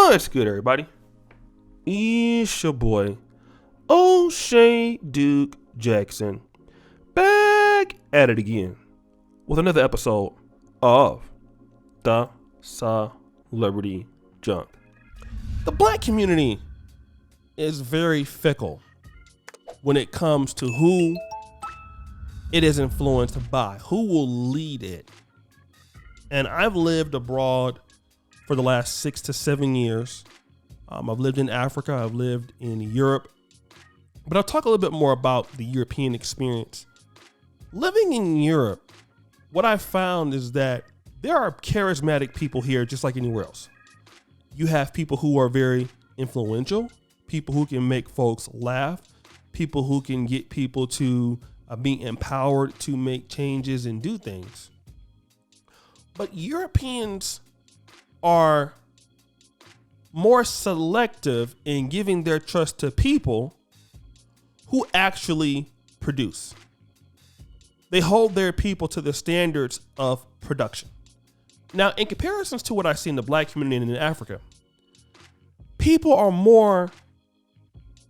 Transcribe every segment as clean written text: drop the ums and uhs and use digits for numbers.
What's good, everybody? It's your boy, O'Shea Duke Jackson, back at it again with another episode of the Celebrity Junk. The black community is very fickle when it comes to who it is influenced by, who will lead it. And I've lived abroad for the last 6 to 7 years. I've lived in Africa, I've lived in Europe, but I'll talk a little bit more about the European experience. Living in Europe, what I found is that there are charismatic people here just like anywhere else. You have people who are very influential, people who can make folks laugh, people who can get people to be empowered to make changes and do things. But Europeans are more selective in giving their trust to people who actually produce. They hold their people to the standards of production. Now, in comparisons to what I see in the black community and in Africa, people are more,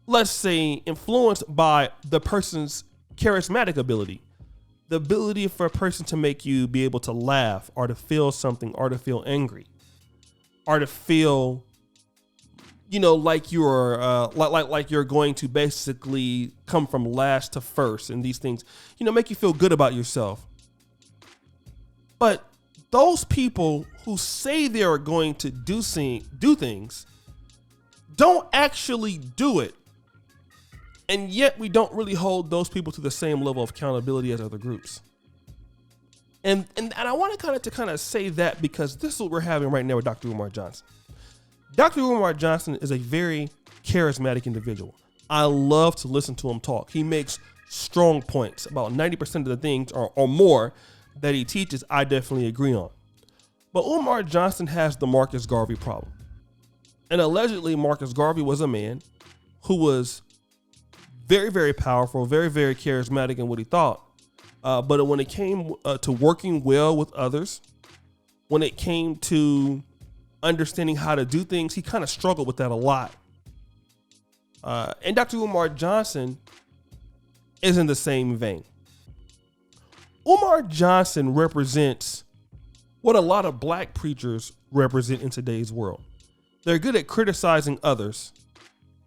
let's say, influenced by the person's charismatic ability. The ability for a person to make you be able to laugh or to feel something or to feel angry or to feel, like you're like you're going to basically come from last to first, and these things, make you feel good about yourself. But those people who say they are going to do things don't actually do it. And yet we don't really hold those people to the same level of accountability as other groups. And I want to kind of say that because this is what we're having right now with Dr. Umar Johnson. Dr. Umar Johnson is a very charismatic individual. I love to listen to him talk. He makes strong points. About 90% of the things or more that he teaches, I definitely agree on. But Umar Johnson has the Marcus Garvey problem. And allegedly, Marcus Garvey was a man who was very, very powerful, very, very charismatic in what he thought. But when it came to working well with others, when it came to understanding how to do things, he kind of struggled with that a lot. And Dr. Umar Johnson is in the same vein. Umar Johnson represents what a lot of black preachers represent in today's world. They're good at criticizing others,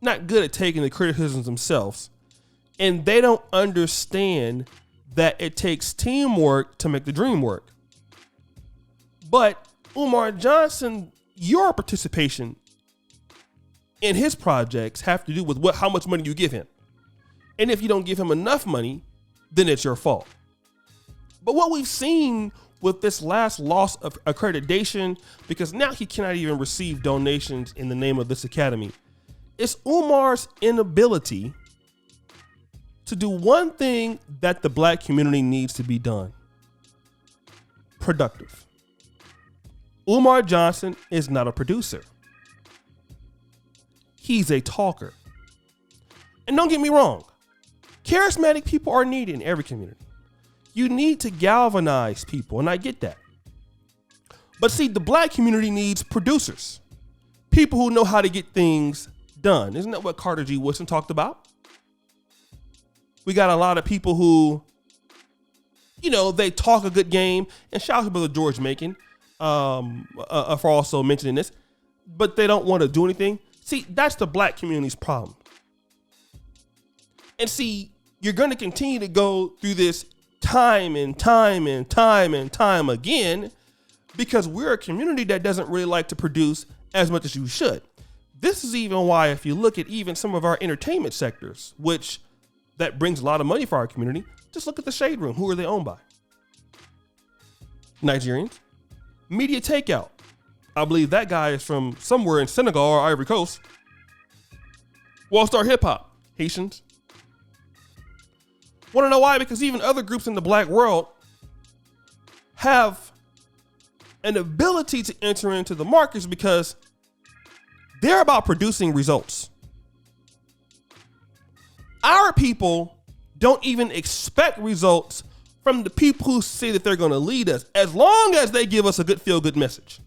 not good at taking the criticisms themselves. And they don't understand that it takes teamwork to make the dream work. But Umar Johnson, your participation in his projects have to do with how much money you give him. And if you don't give him enough money, then it's your fault. But what we've seen with this last loss of accreditation, because now he cannot even receive donations in the name of this academy, is Umar's inability to do one thing that the black community needs to be done: productive. Umar Johnson is not a producer. He's a talker. And don't get me wrong, charismatic people are needed in every community. You need to galvanize people, and I get that. But see, the black community needs producers, people who know how to get things done. Isn't that what Carter G. Woodson talked about? We got a lot of people who, they talk a good game, and shout out to Brother George Macon for also mentioning this, but they don't want to do anything. See, that's the black community's problem. And see, you're going to continue to go through this time and time and time and time again because we're a community that doesn't really like to produce as much as you should. This is even why, if you look at even some of our entertainment sectors, which that brings a lot of money for our community, just look at the Shade Room. Who are they owned by? Nigerians. Media Takeout. I believe that guy is from somewhere in Senegal or Ivory Coast. Wall Star Hip Hop. Haitians. Want to know why? Because even other groups in the black world have an ability to enter into the markets because they're about producing results. Our people don't even expect results from the people who say that they're going to lead us, as long as they give us a good feel-good message.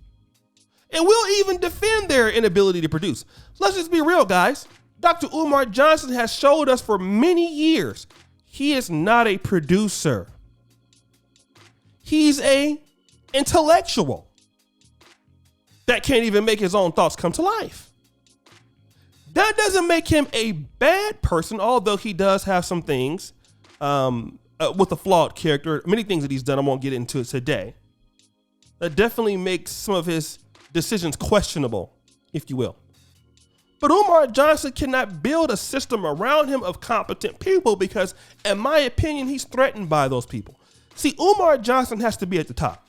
And we'll even defend their inability to produce. Let's just be real, guys. Dr. Umar Johnson has showed us for many years he is not a producer. He's a intellectual that can't even make his own thoughts come to life. That doesn't make him a bad person, although he does have some things with a flawed character. Many things that he's done, I won't get into it today. That definitely makes some of his decisions questionable, if you will. But Umar Johnson cannot build a system around him of competent people because, in my opinion, he's threatened by those people. See, Umar Johnson has to be at the top.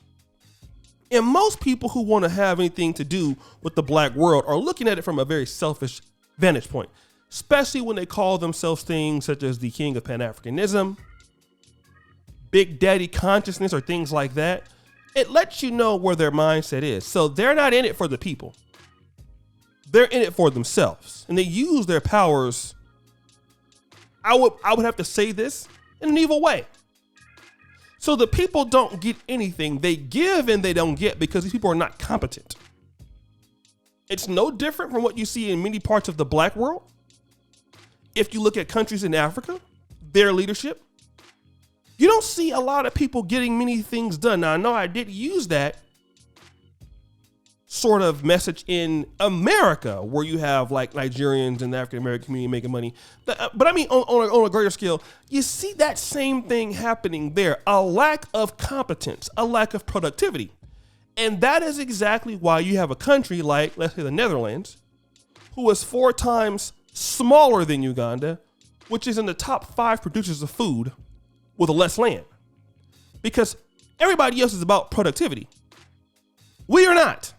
And most people who want to have anything to do with the black world are looking at it from a very selfish vantage point, especially when they call themselves things such as the king of Pan-Africanism, Big Daddy consciousness, or things like that. It lets you know where their mindset is. So they're not in it for the people. They're in it for themselves. And they use their powers, I would have to say this, in an evil way. So the people don't get anything. They give and they don't get because these people are not competent. It's no different from what you see in many parts of the black world. If you look at countries in Africa, their leadership, you don't see a lot of people getting many things done. Now, I know I did use that sort of message in America, where you have like Nigerians and the African American community making money. But I mean, on a greater scale, you see that same thing happening there. A lack of competence, a lack of productivity. And that is exactly why you have a country like, let's say, the Netherlands, who is 4 times smaller than Uganda, which is in the top 5 producers of food with less land. Because everybody else is about productivity. We are not.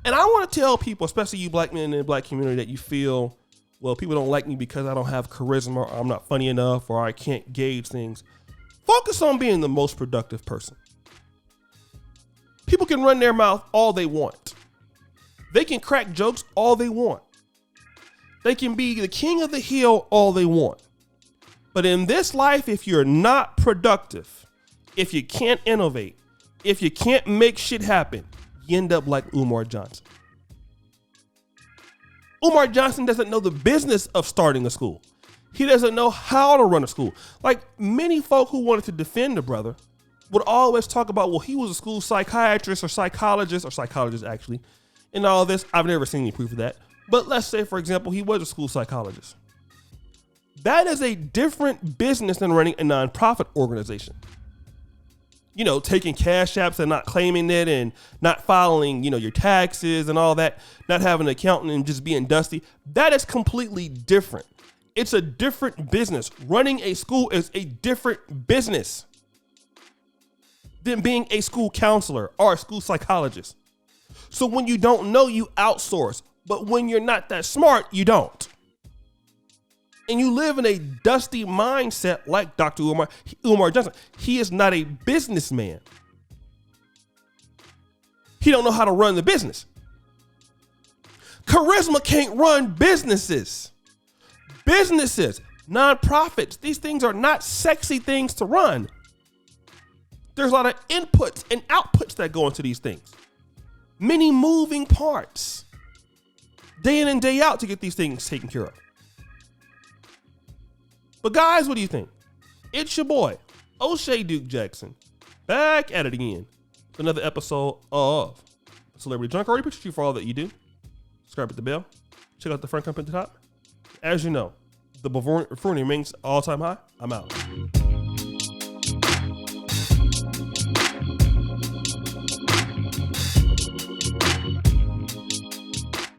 And I want to tell people, especially you black men in the black community, that you feel, well, people don't like me because I don't have charisma, or I'm not funny enough, or I can't gauge things. Focus on being the most productive person. People can run their mouth all they want. They can crack jokes all they want. They can be the king of the hill all they want. But in this life, if you're not productive, if you can't innovate, if you can't make shit happen, you end up like Umar Johnson. Umar Johnson doesn't know the business of starting a school. He doesn't know how to run a school. Like many folk who wanted to defend the brother would always talk about, well, he was a school psychiatrist or psychologist actually, and all this. I've never seen any proof of that. But let's say, for example, he was a school psychologist. That is a different business than running a nonprofit organization. You know, taking cash apps and not claiming it and not filing, your taxes and all that, not having an accountant and just being dusty. That is completely different. It's a different business. Running a school is a different business than being a school counselor or a school psychologist. So when you don't know, you outsource. But when you're not that smart, you don't. And you live in a dusty mindset like Dr. Umar Johnson. He is not a businessman. He don't know how to run the business. Charisma can't run businesses. Businesses, nonprofits, these things are not sexy things to run. There's a lot of inputs and outputs that go into these things. Many moving parts, day in and day out, to get these things taken care of. But guys, what do you think? It's your boy, O'Shea Duke Jackson, back at it again with another episode of Celebrity Junk. I already appreciate you for all that you do. Subscribe, hit the bell. Check out the front company at the top. As you know, the buffoonery remains all-time high. I'm out.